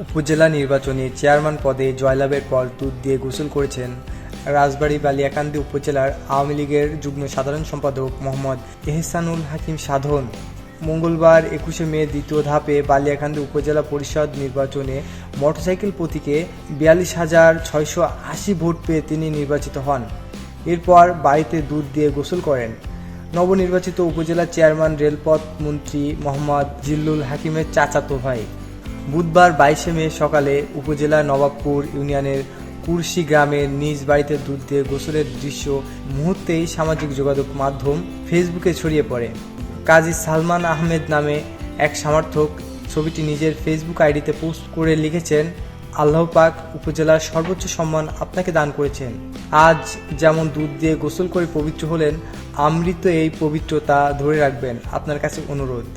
উপজেলা নির্বাচনে চেয়ারম্যান পদে জয়লাভের পর দুধ দিয়ে গোসল করেছেন রাজবাড়ী বালিয়াকান্দি উপজেলার আওয়ামী লীগের যুগ্ম সাধারণ সম্পাদক মোহাম্মদ এহসানুল হাকিম সাধন। মঙ্গলবার ২১শে মে দ্বিতীয় ধাপে বালিয়াকান্দি উপজেলা পরিষদ নির্বাচনে মোটরসাইকেল প্রতীকে ৪২,৬৮০ ভোট পেয়ে তিনি নির্বাচিত হন। এরপর বাড়িতে দুধ দিয়ে গোসল করেন নবনির্বাচিত উপজেলা চেয়ারম্যান রেলপথ মন্ত্রী মোহাম্মদ জিল্লুল হাকিমের চাচাতো ভাই। বুধবার ২২শে মে সকালে উপজেলার নবাবপুর ইউনিয়নের কুরশি গ্রামের নিজ বাড়িতে দুধ দিয়ে গোসলের দৃশ্য মুহূর্তেই সামাজিক যোগাযোগ মাধ্যম ফেসবুকে ছড়িয়ে পড়ে। কাজী সালমান আহমেদ নামে এক সমর্থক ছবিটি নিজের ফেসবুক আইডিতে পোস্ট করে লিখেছেন, আল্লাহ পাক উপজেলার সর্বোচ্চ সম্মান আপনাকে দান করেছেন। আজ যেমন দুধ দিয়ে গোসল করে পবিত্র হলেন, আমৃত এই পবিত্রতা ধরে রাখবেন। আপনার কাছে অনুরোধ।